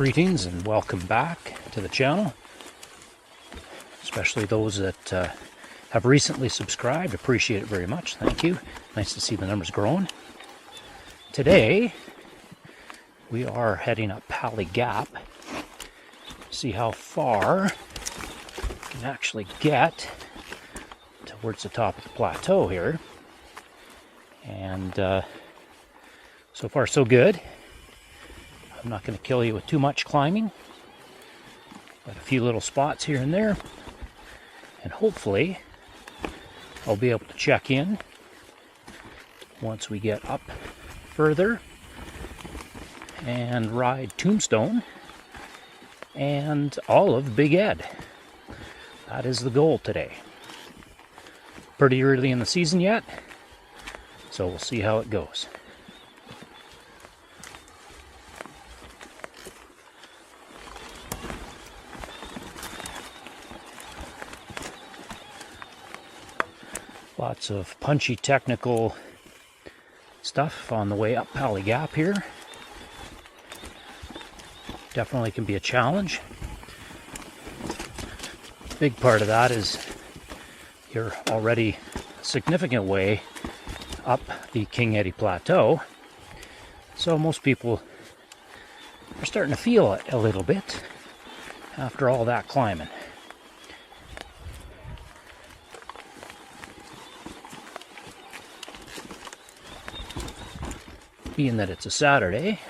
Greetings and welcome back to the channel, especially those that have recently subscribed. Appreciate it very much. Thank you. Nice to see the numbers growing. Today we are heading up Pally Gap to see how far we can actually get towards the top of the plateau here. And so far so good. I'm not going to kill you with too much climbing, but a few little spots here and there, and hopefully I'll be able to check in once we get up further and ride Tombstone and all of Big Ed. That is the goal today. Pretty early in the season yet, so we'll see how it goes. Lots of punchy technical stuff on the way up Pally Gap here. Definitely can be a challenge. Big part of that is you're already a significant way up the King Edy Plateau. So most people are starting to feel it a little bit after all that climbing. Being that it's a Saturday,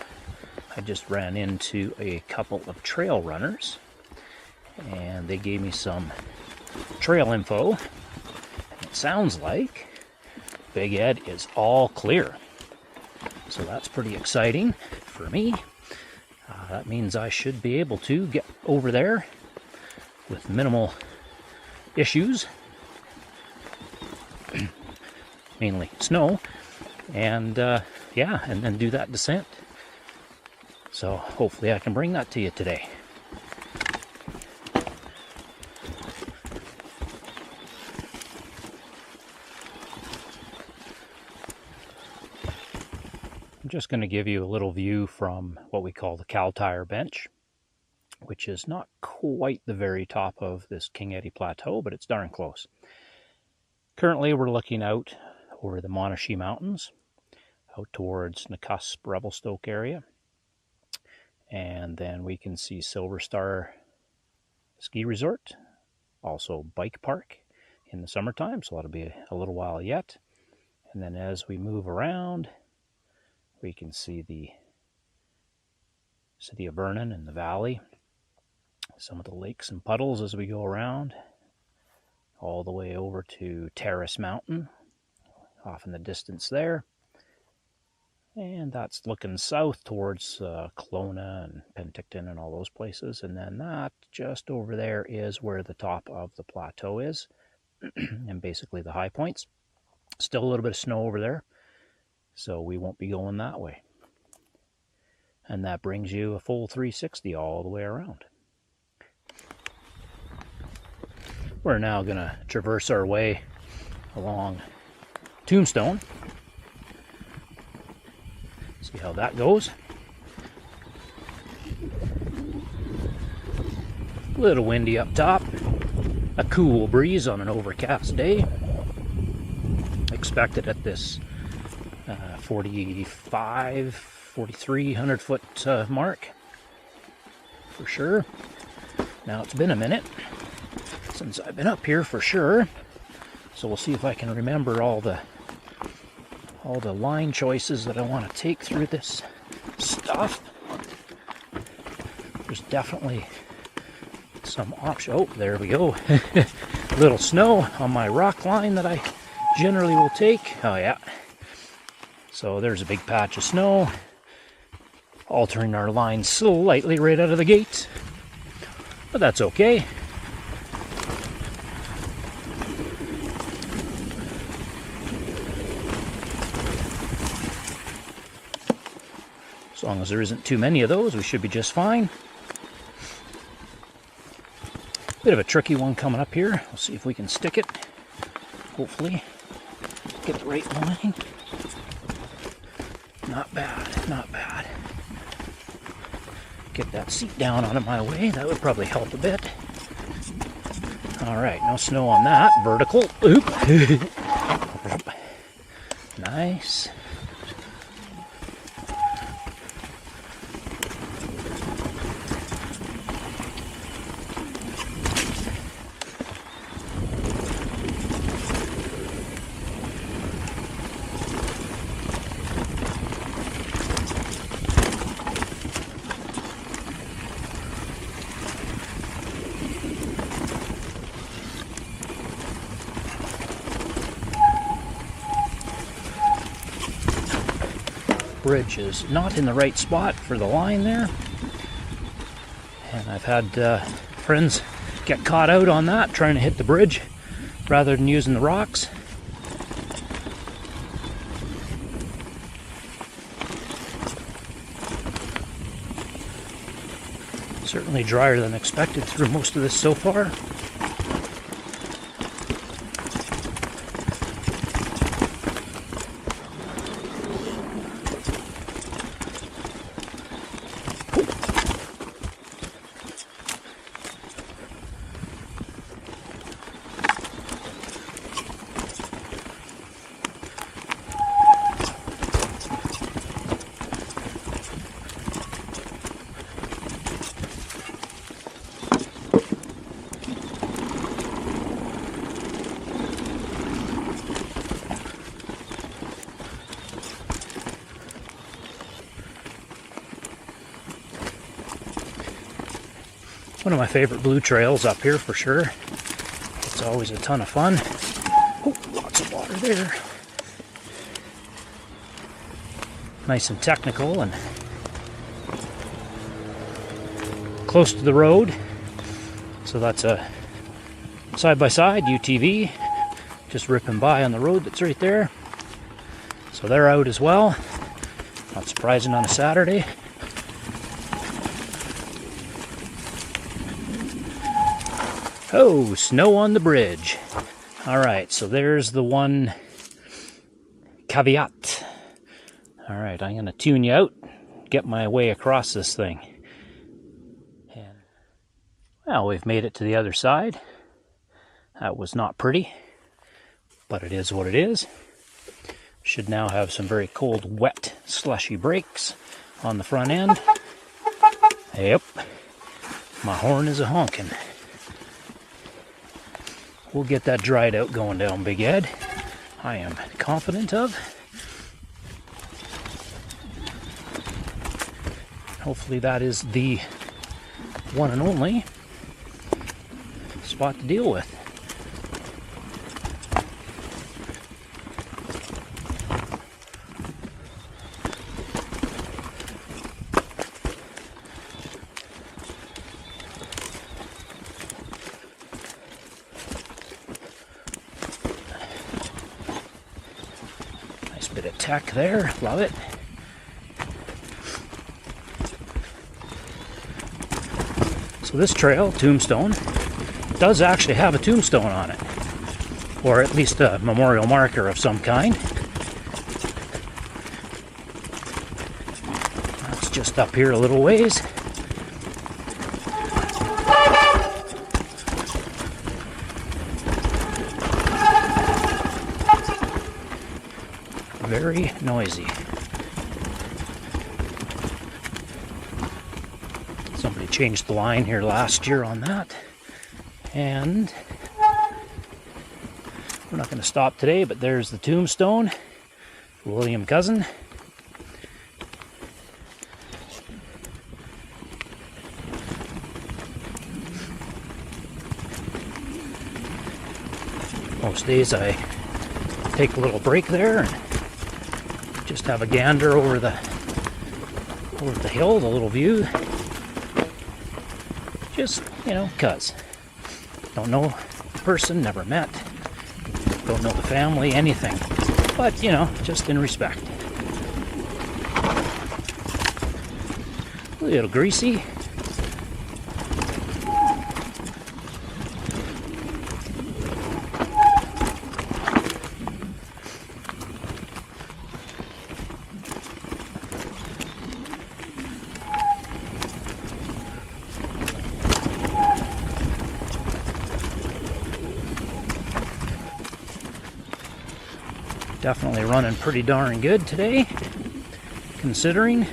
I just ran into a couple of trail runners and they gave me some trail info. It sounds like Big Ed is all clear, so that's pretty exciting for me. That means I should be able to get over there with minimal issues, mainly snow, and yeah, and then do that descent. So hopefully I can bring that to you today. I'm just going to give you a little view from what we call the cow tire bench, which is not quite the very top of this King Edy Plateau, but it's darn close. Currently we're looking out over the Monashee Mountains, out towards Nakusp Revelstoke area, and then we can see Silver Star Ski Resort, also bike park in the summertime, so that'll be a little while yet. And then as we move around, we can see the city of Vernon and the valley, some of the lakes and puddles as we go around, all the way over to Terrace Mountain off in the distance there. And that's looking south towards Kelowna and Penticton and all those places. And then that just over there is where the top of the plateau is, and basically the high points. Still a little bit of snow over there, so we won't be going that way. And that brings you a full 360 all the way around. We're now going to traverse our way along Tombstone. See how that goes. A little windy up top. A cool breeze on an overcast day. Expected at this 4,300 foot mark. For sure. Now it's been a minute since I've been up here for sure. So we'll see if I can remember all the line choices that I want to take through this stuff. There's definitely some option. Oh, there we go. Little snow on my rock line that I generally will take. Oh yeah. So there's a big patch of snow. Altering our line slightly right out of the gate. But that's okay. As long as there isn't too many of those, we should be just fine. Bit of a tricky one coming up here. We'll see if we can stick it. Hopefully, get the right line. Not bad, not bad. Get that seat down out of my way. That would probably help a bit. All right, no snow on that. Vertical. Oop. Nice. Bridge is not in the right spot for the line there, and I've had friends get caught out on that trying to hit the bridge rather than using the rocks. Certainly drier than expected through most of this so far. One of my favorite blue trails up here for sure. It's always a ton of fun. Oh, lots of water there. Nice and technical and close to the road. So that's a side-by-side UTV just ripping by on the road that's right there. So they're out as well. Not surprising on a Saturday. Oh, snow on the bridge. All right, so there's the one caveat. All right, I'm going to tune you out, get my way across this thing. And, well, we've made it to the other side. That was not pretty, but it is what it is. Should now have some very cold, wet, slushy brakes on the front end. Yep, my horn is a honking. We'll get that dried out going down Big Ed. I am confident of. Hopefully that is the one and only spot to deal with. Bit of tech there, love it. So this trail, Tombstone, does actually have a tombstone on it, or at least a memorial marker of some kind. That's just up here a little ways. Very noisy. Somebody changed the line here last year on that. And we're not going to stop today, but there's the Tombstone. William Cousin. Most days I take a little break there and just have a gander over the hill, the little view. Just, you know, 'cause don't know the person, never met, don't know the family, anything. But, you know, just in respect. A little greasy. Definitely running pretty darn good today, considering.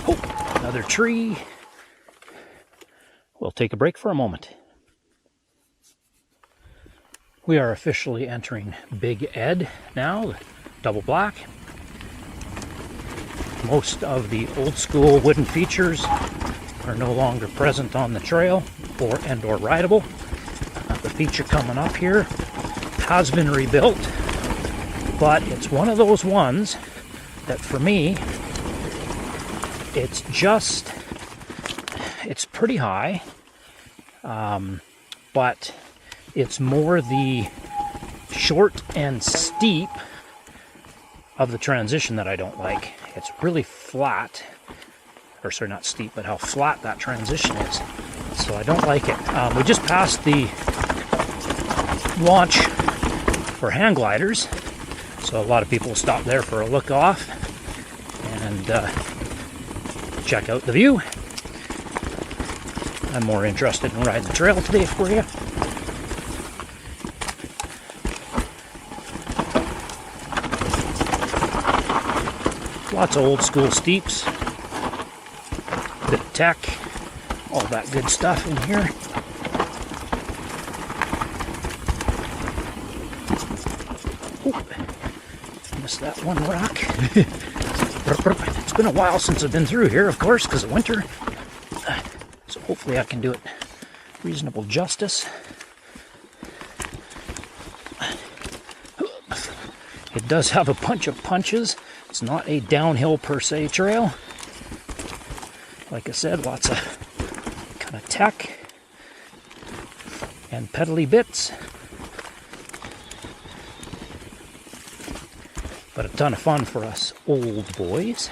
Oh, another tree. We'll take a break for a moment. We are officially entering Big Ed now, double black. Most of the old school wooden features are no longer present on the trail or rideable. The feature coming up here has been rebuilt, but it's one of those ones that for me, it's pretty high, but it's more the short and steep of the transition that I don't like. It's really flat, or sorry, not steep, but how flat that transition is. So I don't like it. We just passed the launch for hang gliders, so a lot of people stop there for a look off and check out the view. I'm more interested in riding the trail today for you. Lots of old school steeps, bit of tech, all that good stuff in here. Ooh, missed that one rock. It's been a while since I've been through here, of course, because of winter. So hopefully I can do it reasonable justice. It does have a bunch of punches. It's not a downhill per se trail. Like I said, lots of kind of tech and pedally bits. But a ton of fun for us old boys.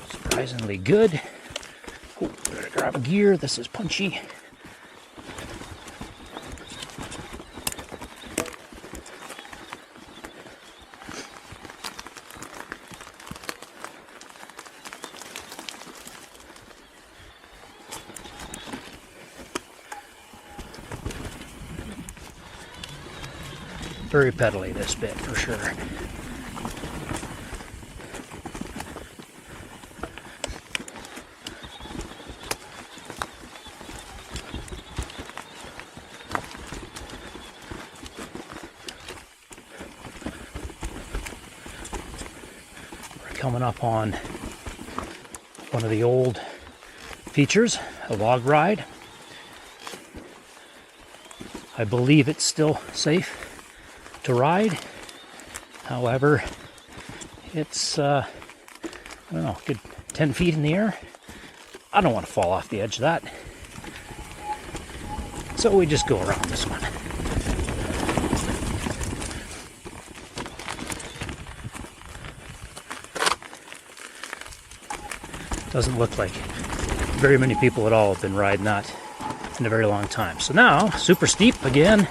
Surprisingly good. Oh, better grab a gear. This is punchy. Very pedally this bit for sure. Coming up on one of the old features, a log ride. I believe it's still safe to ride. However, it's, I don't know, good 10 feet in the air. I don't want to fall off the edge of that. So we just go around this one. Doesn't look like very many people at all have been riding that in a very long time. So now, super steep again.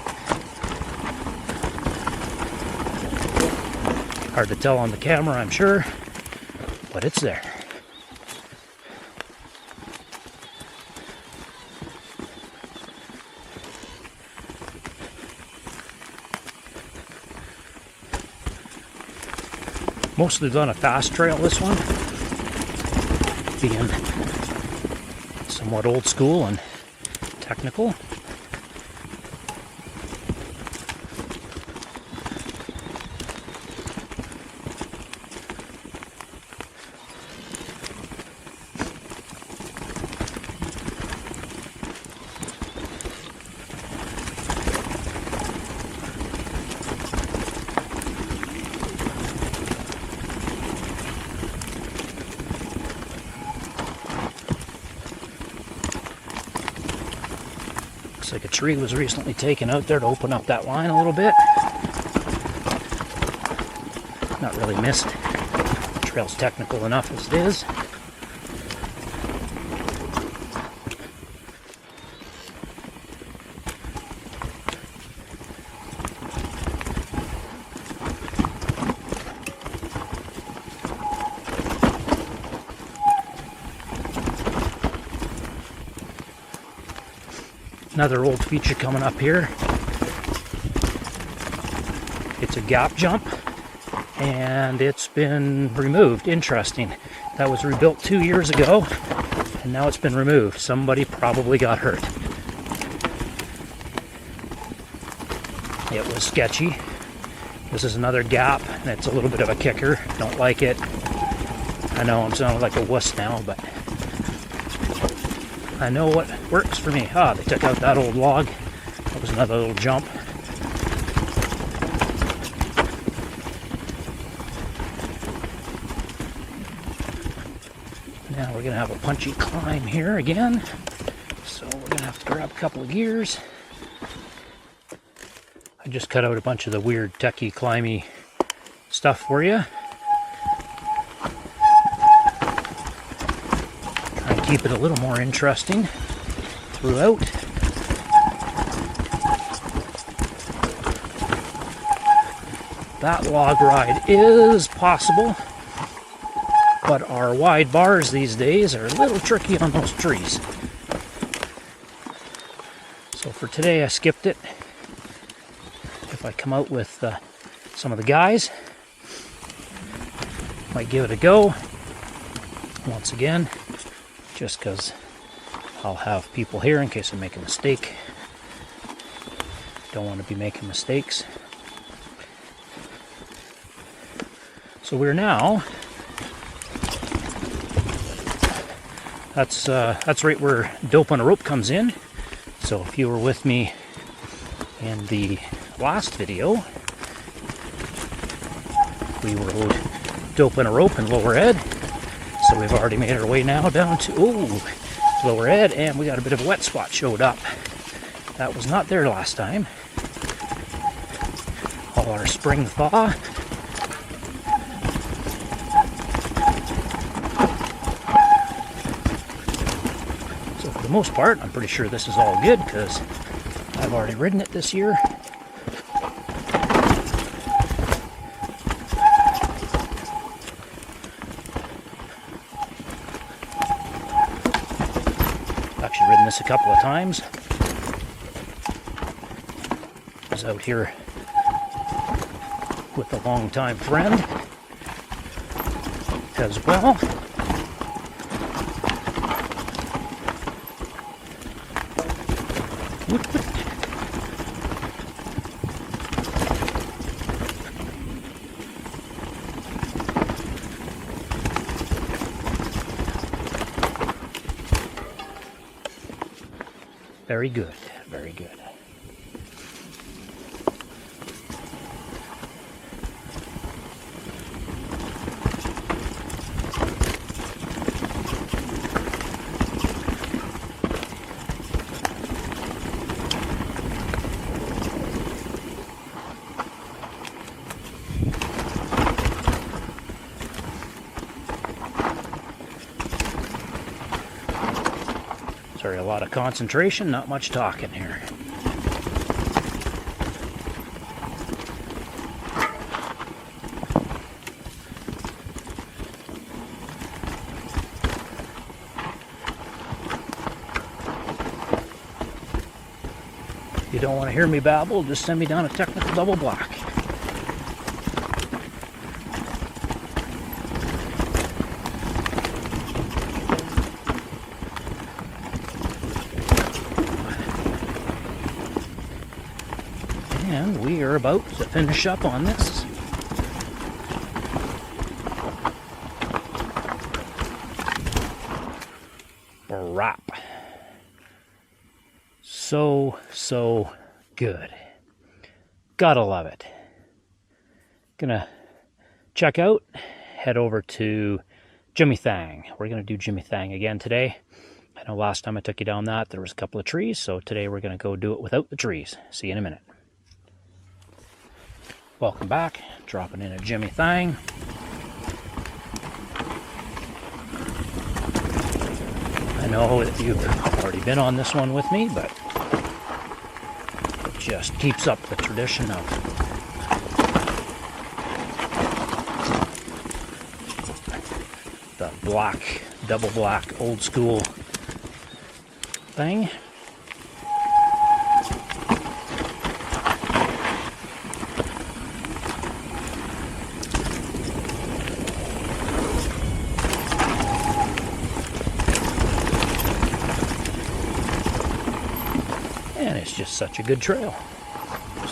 Hard to tell on the camera, I'm sure, but it's there. Mostly done a fast trail, this one, being somewhat old school and technical. Looks like a tree was recently taken out there to open up that line a little bit. Not really missed. trail's technical enough as it is. Another old feature coming up here. It's a gap jump, and it's been removed. Interesting. That was rebuilt 2 years ago, and now it's been removed. Somebody probably got hurt. It was sketchy. This is another gap, and it's a little bit of a kicker. Don't like it. I know I'm sounding like a wuss now, but I know what works for me. Ah, they took out that old log. That was another little jump. Now we're going to have a punchy climb here again. So we're going to have to grab a couple of gears. I just cut out a bunch of the weird techie climby stuff for you. Keep it a little more interesting throughout. That log ride is possible, but our wide bars these days are a little tricky on those trees. So for today I skipped it. If I come out with some of the guys, might give it a go once again. Just because I'll have people here in case I make a mistake. Don't want to be making mistakes. So we're now, that's right where dope on a rope comes in. So if you were with me in the last video, we rode dope on a rope in Lower Ed. So we've already made our way now down to Lower Ed, and we got a bit of a wet spot showed up. That was not there last time. All our spring thaw. So for the most part, I'm pretty sure this is all good because I've already ridden it this year. Actually ridden this a couple of times. I was out here with a longtime friend as well. Very good, very good. Sorry, a lot of concentration, not much talking here. If you don't want to hear me babble, just send me down a technical double block. And we are about to finish up on this. Wrap. So good. Gotta love it. Gonna check out, head over to Jimmy Thang. We're gonna do Jimmy Thang again today. I know last time I took you down that, there was a couple of trees, so today we're gonna go do it without the trees. See you in a minute. Welcome back, dropping in at Jimmy Thang. know that you've already been on this one with me, but it just keeps up the tradition of the black, double black, old school thing. And it's just such a good trail.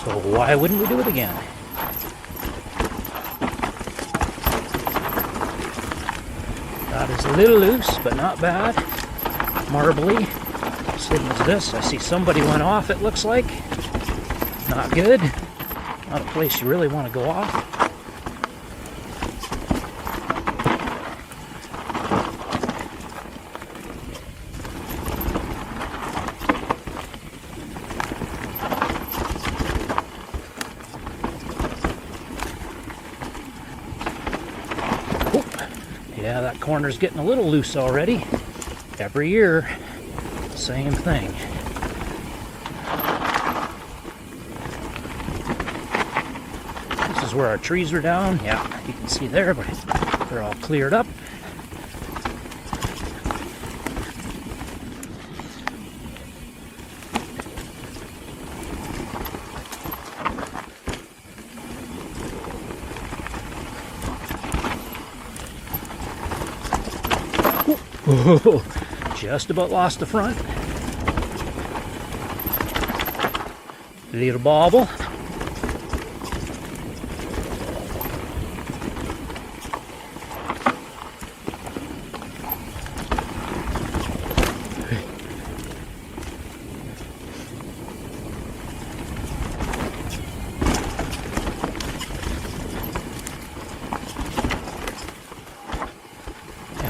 So why wouldn't we do it again? That is a little loose, but not bad. Marbly. Same as this. I see somebody went off, it looks like. Not good. Not a place you really want to go off. Yeah, that corner's getting a little loose already. Every year, same thing. This is where our trees are down. Yeah, you can see there, but they're all cleared up. Whoa, just about lost the front. Little bobble.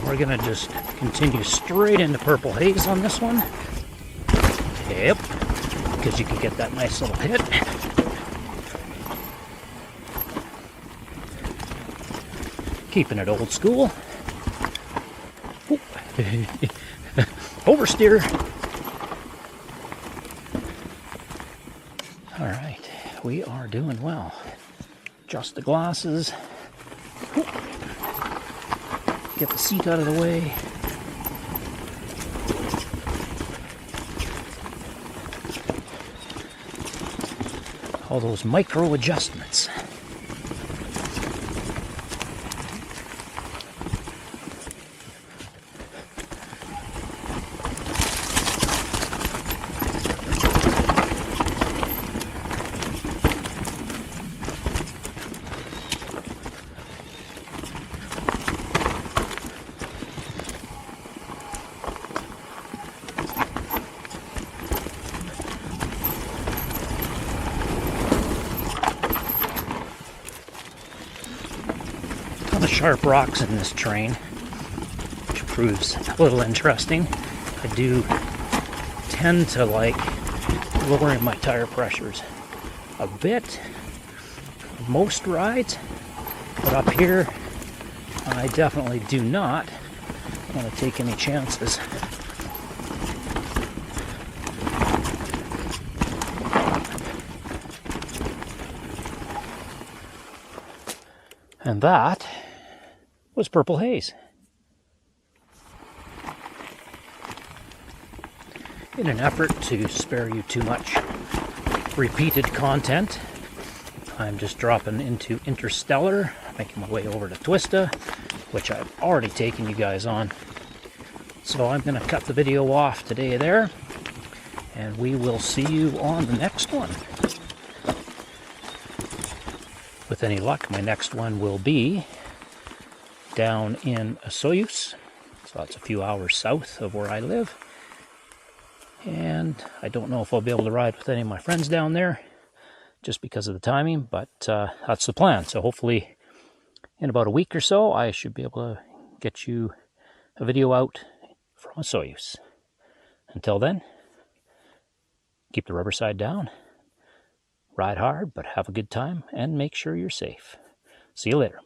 We're gonna just continue straight into purple haze on this one. Yep, because you can get that nice little hit. Keeping it old school. Oversteer. All right, we are doing well. Adjust the glasses. Get the seat out of the way. All those micro adjustments. The sharp rocks in this terrain, which proves a little interesting. I do tend to like lowering my tire pressures a bit most rides, but up here I definitely do not want to take any chances. And that was Purple Haze. In an effort to spare you too much repeated content, I'm just dropping into Interstellar, making my way over to Twista, which I've already taken you guys on. So I'm going to cut the video off today there, and we will see you on the next one. With any luck, my next one will be down in Soyuz, so that's a few hours south of where I live, and I don't know if I'll be able to ride with any of my friends down there just because of the timing, but that's the plan. So hopefully in about a week or so I should be able to get you a video out from a Soyuz. Until then, keep the rubber side down, ride hard, but have a good time, and make sure you're safe. See you later.